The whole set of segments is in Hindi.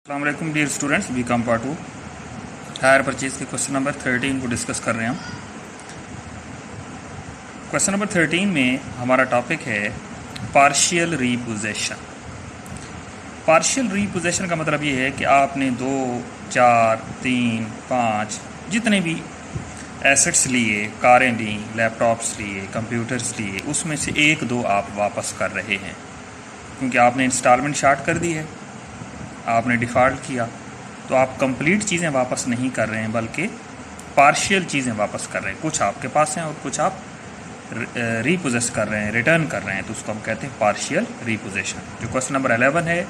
अस्सलाम वालेकुम dear students, BCom part 2 hire purchase के क्वेश्चन नंबर 13 को डिस्कस कर रहे हैं हम। क्वेश्चन नंबर 13 में हमारा टॉपिक है पार्शियल रीपोजेशन। पार्शियल रीपोजेशन का मतलब ये है कि आपने 2, 4, 3, 5 जितने भी एसेट्स लिए, कारें ली, लैपटॉप्स लिए, कंप्यूटर्स लिए, उसमें से 1-2 आप वापस कर रहे हैं क्योंकि आपने इंस्टॉलमेंट स्टार्ट कर दी है, आपने डिफ़ॉल्ट किया, तो आप कंप्लीट चीज़ें वापस नहीं कर रहे हैं बल्कि पार्शियल चीज़ें वापस कर रहे हैं। कुछ आपके पास हैं और कुछ आप रीपोजेस कर रहे हैं, रिटर्न कर रहे हैं, तो उसको हम कहते हैं पार्शियल रीपोजेशन। जो क्वेश्चन नंबर 11 है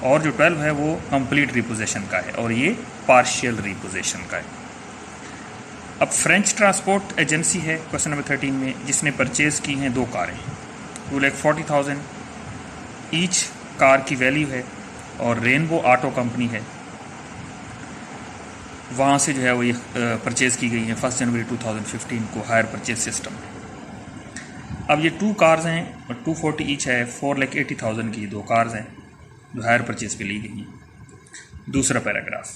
और जो 12 है वो कंप्लीट रीपोजेशन का है और ये पार्शियल रीपोजेशन का है। अब फ्रेंच ट्रांसपोर्ट एजेंसी है क्वेश्चन नंबर 13 में, जिसने परचेज़ की हैं 2 कारें, 2,40,000 ईच कार की वैल्यू है, और रेनबो ऑटो कंपनी है, वहाँ से जो है वो ये परचेज़ की गई है 1 जनवरी 2015 को हायर परचेज सिस्टम में। अब ये 2 कार्स हैं और 240 ईच है, 4,80,000 की 2 कार्स हैं जो हायर परचेज पे ली गई हैं। दूसरा paragraph,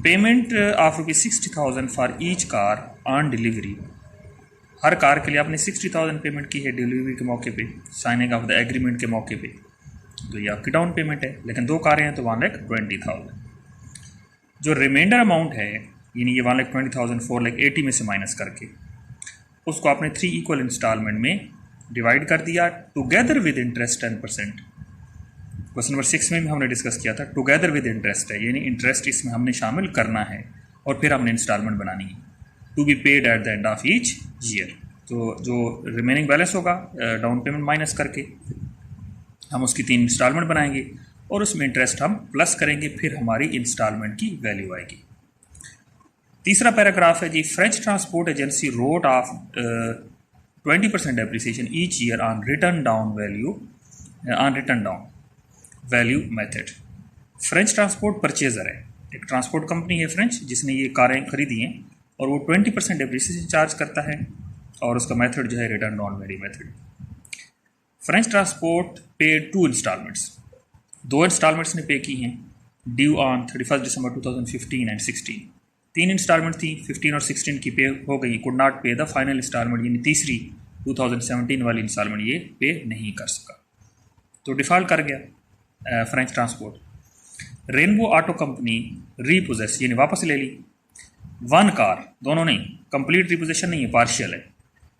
payment of ₹60,000 for each car on delivery. Her car के लिए आपने 60,000 पेमेंट की है डिलीवरी के मौके पे, साइनिंग ऑफ द एग्रीमेंट के मौके पे, तो ये आपकी डाउन पेमेंट है। लेकिन 2 कारें हैं तो 1,20,000। जो रिमाइंडर अमाउंट है, यानी ये 1,20,000 4,80,000 में से माइनस करके उसको आपने 3 इक्वल इंस्टॉलमेंट में डिवाइड कर दिया, together with interest 10%। Question number 6 में भी हमने डिस्कस किया था, टुगेदर विद इंटरेस्ट है, यानी इंटरेस्ट इसमें हमने शामिल करना है और फिर हमने इंस्टॉलमेंट बनानी है, to be paid at the end of each year. तो जो रिमेनिंग बैलेंस होगा डाउन पेमेंट माइनस करके हम उसकी 3 इंस्टॉलमेंट बनाएंगे और उसमें इंटरेस्ट हम प्लस करेंगे, फिर हमारी इंस्टॉलमेंट की वैल्यू आएगी। तीसरा पैराग्राफ है जी, French transport agency rate of 20% depreciation each year on written down value method. French transport purchaser है, एक ट्रांसपोर्ट कंपनी है फ्रेंच जिसने ये कारें खरीदी हैं, और वो 20% डेप्रिसिएशन चार्ज करता है और उसका मेथड जो है written down value method. French transport paid 2 installments, 2 installments ने पे की हैं, due on 31 December 2015 and 16। 3 installment थी, 15 और 16 की पे हो गई, could not pay the final installment, यानी तीसरी 2017 वाली इंस्टॉलमेंट ये पे नहीं कर सका, तो डिफ़ॉल्ट कर गया French transport. Rainbow auto company repossess, यानी वापस ले ली 1 कार, दोनों नहीं, कंप्लीट रीपोजेशन नहीं है, पार्शियल है।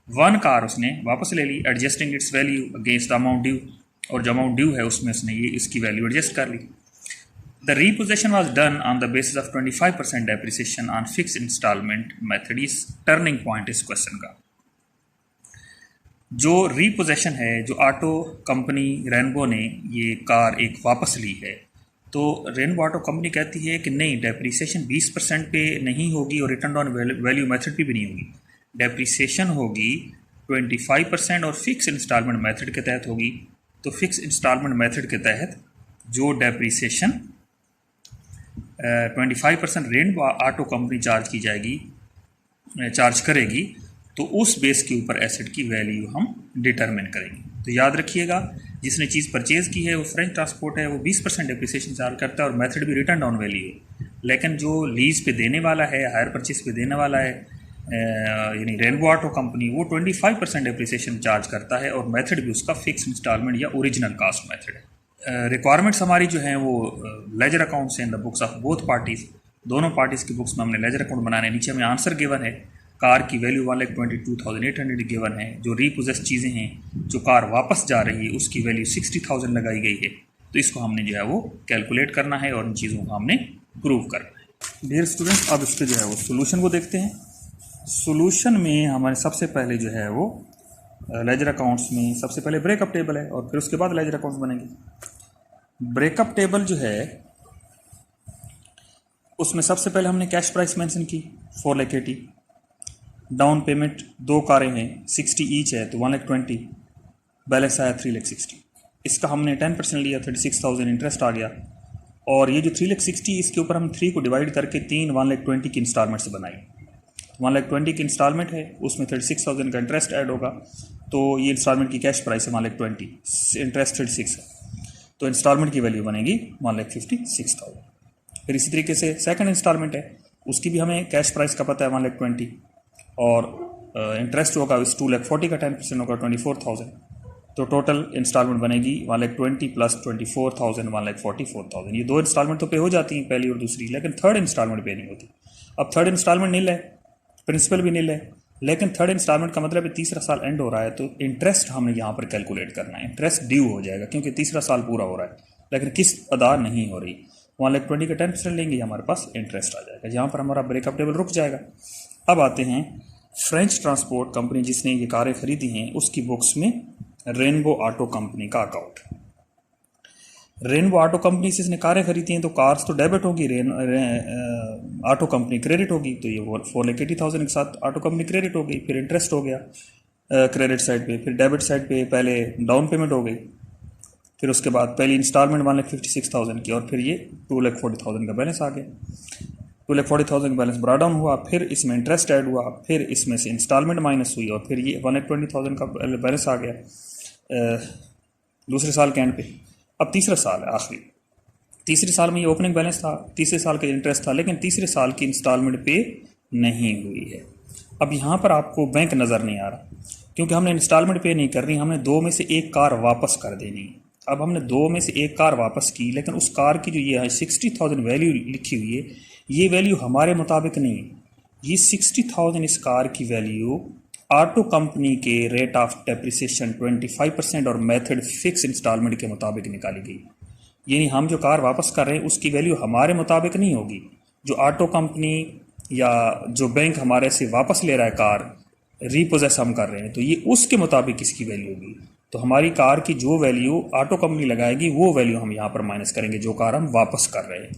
1 कार उसने वापस ले ली, adjusting its value against the amount due, और जो अमाउंट ड्यू है उसमें उसने ये इसकी वैल्यू एडजस्ट कर ली। The repossession was done on the basis of 25% depreciation on fix instalment method. इस टर्निंग पॉइंट इस क्वेश्चन का, जो रीपोजेशन है, जो ऑटो कंपनी रेनबो ने ये कार एक वापस ली है, तो रेनबो ऑटो कंपनी कहती है कि नहीं, डेप्रिसिएशन 20% पे नहीं होगी और रिटर्न डाउन वैल्यू मेथड पे भी नहीं होगी, डेप्रिसिएशन होगी 25% और फिक्स इंस्टॉलमेंट मेथड के तहत होगी। तो फिक्स इंस्टॉलमेंट मेथड के तहत जो depreciation 25% rainbow auto company charge करेगी, तो उस बेस के ऊपर एसेट की वैल्यू हम डिटरमिन करेंगे। तो याद रखिएगा, जिसने चीज़ परचेज़ की है वो फ्रेंच ट्रांसपोर्ट है, वो 20% डेप्रिसिएशन चार्ज करता है और मेथड भी रिटर्न डाउन वैल्यू है। लेकिन जो लीज पे देने वाला है, हायर परचेज पे देने वाला है, यानी रेनबो ऑटो कंपनी, वो 25% डेप्रिसिएशन चार्ज करता है और मेथड भी उसका फिक्स इंस्टॉलमेंट या ओरिजिनल कास्ट मेथड है। रिक्वायरमेंट्स हमारी जो हैं वो लेजर अकाउंट्स हैं in the books of both parties, दोनों पार्टीज़ की बुक्स में हमने लेजर अकाउंट बनाने। नीचे हमें आंसर गिवन है, कार की वैल्यू 1,22,800 गिवन है, जो रीपोजेस चीज़ें हैं, जो कार वापस जा रही है, उसकी वैल्यू 60,000 लगाई गई है। तो इसको हमने जो है वो कैलकुलेट करना है और इन चीज़ों को हमने प्रूव करना है। डियर स्टूडेंट्स, अब इसके जो है वो सोल्यूशन को देखते हैं। सोल्यूशन में हमारे सबसे पहले जो है वो लेजर अकाउंट्स में सबसे पहले ब्रेकअप टेबल है और फिर उसके बाद लेजर अकाउंट्स बनेंगे। ब्रेकअप टेबल जो है उसमें सबसे पहले हमने कैश प्राइस मेंशन की 4,80,000, डाउन पेमेंट 2 कारें हैं 60 ईच है तो 1,20,000, बैलेंस आया 3,60,000। इसका हमने 10% लिया, 36,000 इंटरेस्ट आ गया, और ये जो 3,60,000 इसके ऊपर हम 3 को डिवाइड करके 3 1,20,000 की इंस्टॉलमेंट से बनाई। 1,20,000 की इंस्टॉलमेंट है, उसमें 36,000 का इंटरेस्ट ऐड होगा, तो ये इंस्टॉलमेंट की कैश प्राइस है 1,20,000, इंटरेस्ट 36 है। तो इंस्टॉलमेंट की वैल्यू बनेगी 1,56,000। फिर इसी तरीके से सेकंड इंस्टॉलमेंट है, उसकी भी हमें कैश प्राइस का पता है 1,20,000 और इंटरेस्ट होगा इस 2,40,000 का 10% होगा 24,000। तो टोटल इंस्टॉलमेंट बनेगी 1,20,000 प्लस 24,000 1,44,000। ये दो इंस्टॉलमेंट तो पे हो जाती हैं, पहली और दूसरी, लेकिन थर्ड इंस्टॉलमेंट पे नहीं होती। अब थर्ड इंस्टॉलमेंट नील है, प्रिंसिपल भी नील है, लेकिन थर्ड इंस्टॉलमेंट का मतलब है तीसरा साल एंड हो रहा है, तो इंटरेस्ट हमने यहाँ पर कैलकुलेट करना है। इंटरेस्ट ड्यू हो जाएगा क्योंकि तीसरा साल पूरा हो रहा है, लेकिन किस्त अदा नहीं हो रही। 1,20,000 का 10% लेंगे, हमारे पास इंटरेस्ट आ जाएगा, जहाँ पर हमारा ब्रेकअप टेबल रुक जाएगा। अब आते हैं फ्रेंच ट्रांसपोर्ट कंपनी जिसने ये कारें खरीदी हैं, उसकी बुक्स में रेनबो ऑटो कंपनी का अकाउंट। रेनबो ऑटो कंपनी से इसने कारें खरीदी हैं, तो कार्स तो डेबिट होगी, ऑटो कंपनी क्रेडिट होगी, तो ये 4,80,000 के साथ ऑटो कंपनी क्रेडिट हो गई। फिर इंटरेस्ट हो गया क्रेडिट साइड पे, फिर डेबिट साइड पे पहले डाउन पेमेंट हो गई, फिर उसके बाद पहली इंस्टॉलमेंट 1,56,000 की, और फिर ये 2,40,000 का बैलेंस आ गया। 2,40,000 का बैलेंस ब्रा डाउन हुआ, फिर इसमें इंटरेस्ट ऐड हुआ, फिर इसमें से इंस्टॉलमेंट माइनस हुई, और फिर ये 1,20,000 का बैलेंस आ गया दूसरे साल के एंड पे। अब तीसरा साल है आखिरी, तीसरे साल में ये ओपनिंग बैलेंस था, तीसरे साल का इंटरेस्ट था, लेकिन तीसरे साल की इंस्टॉलमेंट पे नहीं हुई है। अब यहाँ पर आपको बैंक नज़र नहीं आ रहा क्योंकि हमने इंस्टॉलमेंट पे नहीं करनी, हमने दो में से एक कार वापस कर देनी। अब हमने दो में से एक कार वापस की, लेकिन उस कार की जो ये है 60,000 वैल्यू लिखी हुई है, ये वैल्यू हमारे मुताबिक नहीं है। ये 60,000 इस कार की वैल्यू ऑटो कंपनी के रेट ऑफ डेप्रिसिएशन 25% और मेथड फिक्स इंस्टॉलमेंट के मुताबिक निकाली गई। यानी हम जो कार वापस कर रहे हैं उसकी वैल्यू हमारे मुताबिक नहीं होगी, जो ऑटो कंपनी या जो बैंक हमारे से वापस ले रहा है कार, रीपोजेस हम कर रहे हैं, तो ये उसके मुताबिक इसकी वैल्यू होगी। तो हमारी कार की जो वैल्यू ऑटो कंपनी लगाएगी वो वैल्यू हम यहाँ पर माइनस करेंगे जो कार हम वापस कर रहे हैं।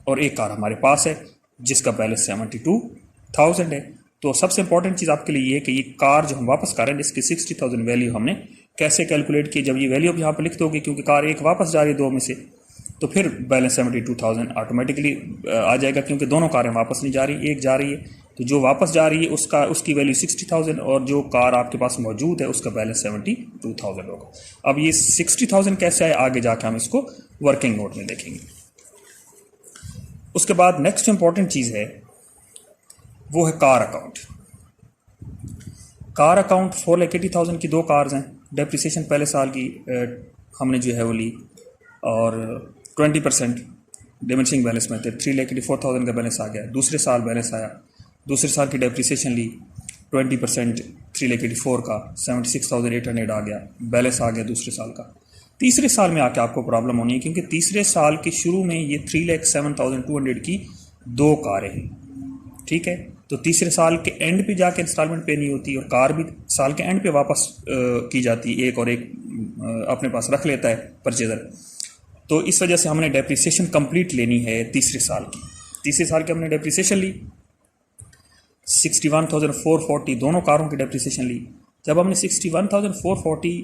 और एक कार हमारे पास है जिसका बैलेंस 72,000 है। तो सबसे इंपॉर्टेंट चीज़ आपके लिए ये है कि ये कार जो हम वापस कर रहे हैं इसकी 60,000 वैल्यू हमने कैसे कैलकुलेट की। जब ये वैल्यू आप यहाँ पर लिख दोगे, क्योंकि कार एक वापस जा रही है दो में से, तो फिर बैलेंस 72,000 ऑटोमेटिकली आ जाएगा, क्योंकि दोनों कारें वापस नहीं जा रही, एक जा रही है। तो जो वापस जा रही है उसकी वैल्यू 60,000 और जो कार आपके पास मौजूद है उसका बैलेंस 72,000 होगा। अब ये 60,000 कैसे आए आगे जाकर हम इसको वर्किंग नोट में देखेंगे। उसके बाद नेक्स्ट इंपॉर्टेंट चीज़ है वो है कार अकाउंट। कार अकाउंट 4,80,000 की दो कार्स हैं, डेप्रिसिएशन पहले साल की हमने जो है वो ली और 20% डिमिनिशिंग बैलेंस में थे, 3,84,000 का बैलेंस आ गया। दूसरे साल बैलेंस आया, दूसरे साल की डेप्रिसिएशन ली 20% 3,84,000 का 76,800 आ गया, बैलेंस आ गया दूसरे साल का। तीसरे साल में आके आपको प्रॉब्लम होनी है क्योंकि तीसरे साल के शुरू में ये 3,07,200 की दो कारें हैं, ठीक है। तो तीसरे साल के एंड पे जाके इंस्टॉलमेंट पे नहीं होती और कार भी साल के एंड पे वापस की जाती है, एक और एक अपने पास रख लेता है परचेजर। तो इस वजह से हमने डेप्रिसिएशन कंप्लीट लेनी है तीसरे साल की। तीसरे साल की हमने डेप्रिसिएशन ली 61,440, दोनों कारों की डेप्रिसिएशन ली। जब हमने 61,440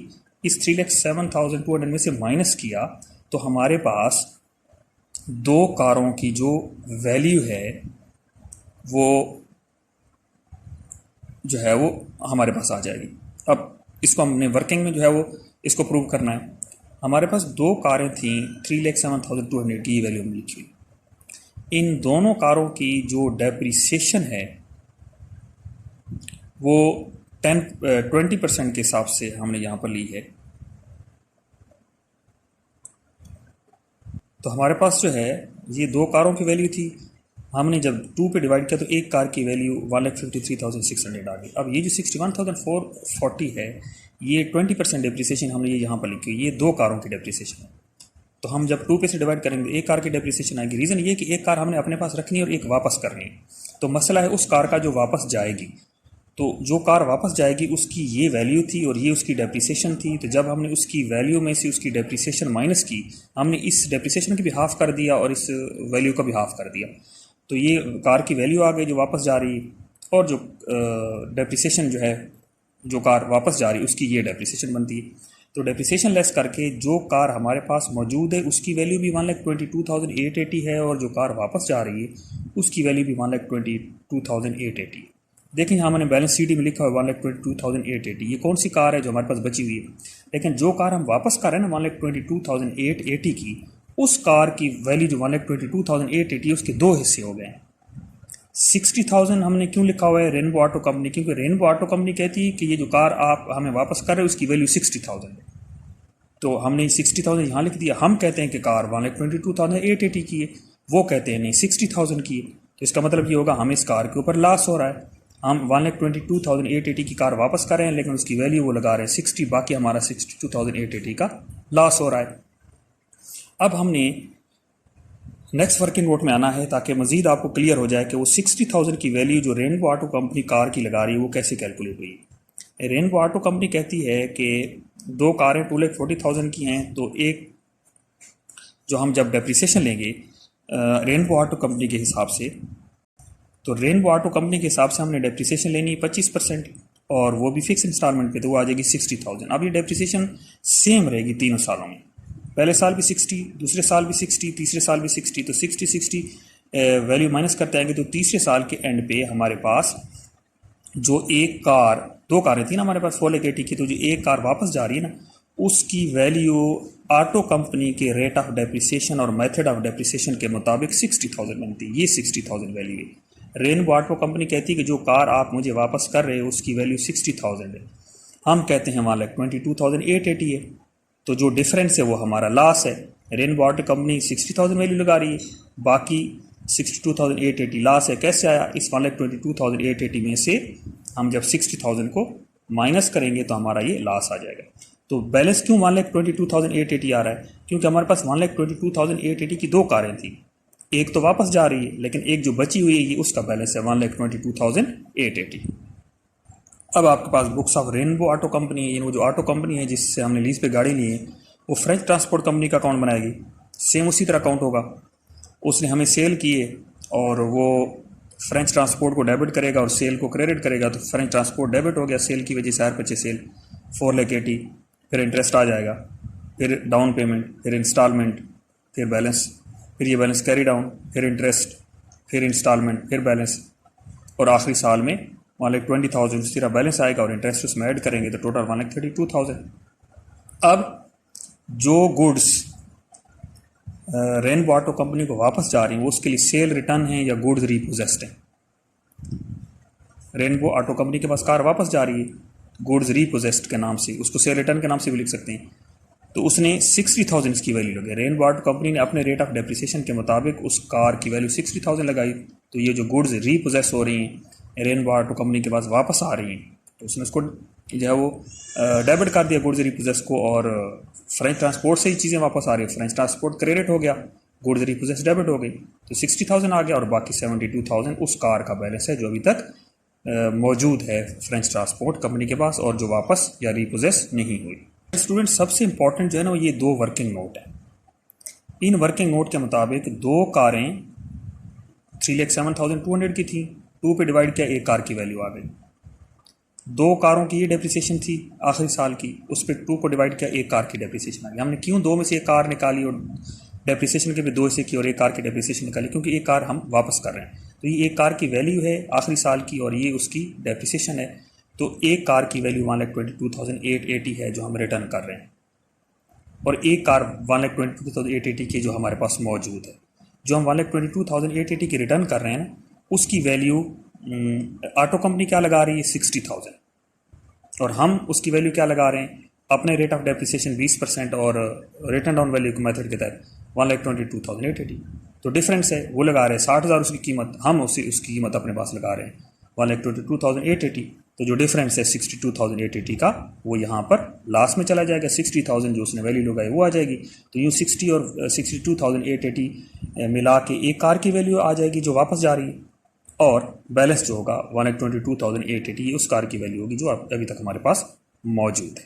इस 3,07,200 में से माइनस किया तो हमारे पास दो कारों की जो वैल्यू है वो जो है वो हमारे पास आ जाएगी। अब इसको हमने वर्किंग में जो है वो इसको प्रूव करना है। हमारे पास दो कारें थीं 3,07,200 की वैल्यू में लिखी। इन दोनों कारों की जो डेप्रिसिएशन है वो 20% के हिसाब से हमने यहाँ पर ली है। तो हमारे पास जो है ये दो कारों की वैल्यू थी, हमने जब 2 पे डिवाइड किया तो एक कार की वैल्यू 1,53,600 आ गई। अब ये जो 61,440 है ये 20% डेप्रिसिएशन हमने ये यहाँ पर लिखी, ये दो कारों की डेप्रिसिएशन है। तो हम जब 2 पे से डिवाइड करेंगे एक कार की डेप्रिसिएशन आएगी। रीज़न ये कि एक कार हमने अपने पास रखनी है और एक वापस करनी है। तो मसला है उस कार का जो वापस जाएगी, तो जो कार वापस जाएगी उसकी ये वैल्यू थी और ये उसकी डेप्रिसिएशन थी। तो जब हमने उसकी वैल्यू में से उसकी डेप्रिसिएशन माइनस की, हमने इस डेप्रिसिएशन की भी हाफ़ कर दिया और इस वैल्यू का भी हाफ़ कर दिया। तो ये कार की वैल्यू आ गई जो वापस जा रही है, और जो डेप्रिसिएशन जो है जो कार वापस जा रही है उसकी ये डेप्रिसिएशन बनती है। तो डेप्रिसिएशन लेस करके जो कार हमारे पास मौजूद है उसकी वैल्यू भी 1,22,880 है और जो कार वापस जा रही है उसकी वैल्यू भी 1,22,880 है। देखें यहाँ मैंने बैलेंस सी डी में लिखा हुआ 1,22,880। ये कौन सी कार है जो हमारे पास बची हुई है, लेकिन जो कार हम वापस कर रहे हैं ना 1,22,880 की, उस कार की वैल्यू जो 1,22,880 उसके दो हिस्से हो गए हैं। 60,000 हमने क्यों लिखा हुआ है रेनबो ऑटो कंपनी, क्योंकि रेनबो ऑटो कंपनी कहती है कि ये जो कार आप हमें वापस कर रहे हो उसकी वैल्यू 60,000 है, तो हमने 60,000 यहाँ लिख दिया। हम कहते हैं कि कार 1,22,880 की है, वो कहते हैं नहीं 60,000 की है, तो इसका मतलब ये होगा हमें इस कार के ऊपर लॉस हो रहा है। हम 1,22,880 की कार वापस कर रहे हैं लेकिन उसकी वैल्यू वो लगा रहे हैं 60, बाकी हमारा 62,880 का लॉस हो रहा है। अब हमने नेक्स्ट वर्किंग नोट में आना है ताकि मजीद आपको क्लियर हो जाए कि वो 60,000 की वैल्यू जो रेनबो ऑटो कंपनी कार की लगा रही है वो कैसे कैलकुलेट हुई। रेनबो ऑटो कंपनी कहती है कि दो कारें 2,40,000 की हैं, तो एक जो हम जब डेप्रिसिएशन लेंगे रेनबो ऑटो कंपनी के हिसाब से, तो रेनबो ऑटो कंपनी के हिसाब से हमने डेप्रिसिएशन लेनी है 25% और वो भी फिक्स इंस्टॉलमेंट पे, तो वो आ जाएगी 60,000। अब ये डेप्रिसिएशन सेम रहेगी तीनों सालों में, पहले साल भी 60, दूसरे साल भी 60, तीसरे साल भी 60, तो 60 वैल्यू माइनस करते आएंगे तो तीसरे साल के एंड पे हमारे पास जो एक कार, दो कारें थी ना हमारे पास 4,80,000 की, तो जो एक कार वापस जा रही है ना उसकी वैल्यू ऑटो कंपनी के रेट ऑफ डेप्रिसिएशन और मेथड ऑफ डेप्रिसिएशन के मुताबिक 60,000 बनती है। ये 60,000 वैल्यू है। रेनबो ऑटो कंपनी कहती है कि जो कार आप मुझे वापस कर रहे हो उसकी वैल्यू 60,000 है, हम कहते हैं 1,22,880 है, तो जो डिफरेंस है वो हमारा लॉस है। रेनबो ऑटो कंपनी 60,000 वैल्यू लगा रही है, बाकी 62,880 लॉस है। कैसे आया, इस 1,22,880 में से हम जब 60,000 को माइनस करेंगे तो हमारा ये लॉस आ जाएगा। तो बैलेंस क्यों 1,22,880 आ रहा है, क्योंकि हमारे पास 1,22,880 की दो कारें थी, एक तो वापस जा रही है लेकिन एक जो बची हुई है ये उसका बैलेंस है 1,22,880। अब आपके पास books of Rainbow auto company है, वो जो ऑटो कंपनी है जिससे हमने लीज पे गाड़ी ली है वो फ्रेंच ट्रांसपोर्ट कंपनी का अकाउंट बनाएगी, सेम उसी तरह अकाउंट होगा। उसने हमें सेल किए और वो फ्रेंच ट्रांसपोर्ट को डेबिट करेगा और सेल को क्रेडिट करेगा, तो फ्रेंच ट्रांसपोर्ट डेबिट हो गया सेल की वजह से, हायर परचेज सेल 4,80,000, फिर इंटरेस्ट आ जाएगा, फिर डाउन पेमेंट, फिर इंस्टॉलमेंट, फिर बैलेंस, फिर ये बैलेंस कैरी डाउन, फिर इंटरेस्ट, फिर इंस्टॉलमेंट, फिर बैलेंस, और आखिरी साल में 1,20,000 उस तरह बैलेंस आएगा और इंटरेस्ट उसमें ऐड करेंगे तो टोटल 1,32,000। अब जो गुड्स रेनबो ऑटो कंपनी को वापस जा रही हैं वो उसके लिए सेल रिटर्न है या गुड्स रीपोजेस्ड है। रेनबो ऑटो कंपनी के पास कार वापस जा रही है गुड्स रीपोजेस्ड के नाम से, उसको सेल रिटर्न के नाम से भी लिख सकते हैं, तो उसने 60,000 इसकी वैल्यू लगाई। रेनबो ऑटो कंपनी ने अपने रेट ऑफ डेप्रिसिएशन के मुताबिक उस कार की वैल्यू 60,000 लगाई, तो ये जो गुड्स रीपोजेस हो रही हैं रेनबो ऑटो कंपनी के पास वापस आ रही हैं, तो उसने उसको जो है वो डेबिट कर दिया गुड्स रिपोजेस को, और फ्रेंच ट्रांसपोर्ट से ही चीज़ें वापस आ रही है, फ्रेंच ट्रांसपोर्ट क्रेडिट हो गया, गुड्स रिपोजेस डेबिट हो गई, तो 60,000 आ गया और बाकी 72,000 उस कार का बैलेंस है जो अभी तक मौजूद है फ्रेंच ट्रांसपोर्ट कंपनी के पास और जो वापस या रिपोजेस नहीं हुई। स्टूडेंट सबसे इंपॉर्टेंट जो है ना वो ये दो वर्किंग नोट है। इन वर्किंग नोट के मुताबिक दो कारें 3,07,200 की थी, 2 पे डिवाइड किया, एक कार की वैल्यू आ गई। दो कारों की ये डेप्रिसिएशन थी आखिरी साल की, उस पर 2 को डिवाइड किया, एक कार की डेप्रिसिएशन आ गई। हमने क्यों दो में से एक कार निकाली और डेप्रिसिएशन के भी दो से की और एक कार की डेप्रिसिएशन निकाली, क्योंकि एक कार हम वापस कर रहे हैं, तो ये एक कार की वैल्यू है आखिरी साल की और ये उसकी डेप्रिसिएशन है, तो एक कार की वैल्यू 1,22,880 है जो हम रिटर्न कर रहे हैं, और एक कार 1,22,880 की जो हमारे पास मौजूद है। जो हम 1,22,880 की रिटर्न कर रहे हैं ना उसकी वैल्यू ऑटो कंपनी क्या लगा रही है 60,000, और हम उसकी वैल्यू क्या लगा रहे हैं अपने रेट ऑफ डेप्रिसिएशन 20% और रिटर्न डाउन वैल्यू के मेथड के तहत 1,22,880, तो डिफरेंस है वो लगा रहे हैं 60,000 उसकी कीमत, हम उसकी कीमत अपने पास लगा रहे हैं 1,22,880, तो जो डिफरेंस है 62,880 का वो यहाँ पर लास्ट में चला जाएगा, 60,000 जो उसने वैल्यू लगाई वो आ जाएगी, तो यूँ 60 और 62,880 मिला के एक कार की वैल्यू आ जाएगी जो वापस जा रही है, और बैलेंस जो होगा 1,22,880 उस कार की वैल्यू होगी जो अभी तक हमारे पास मौजूद है।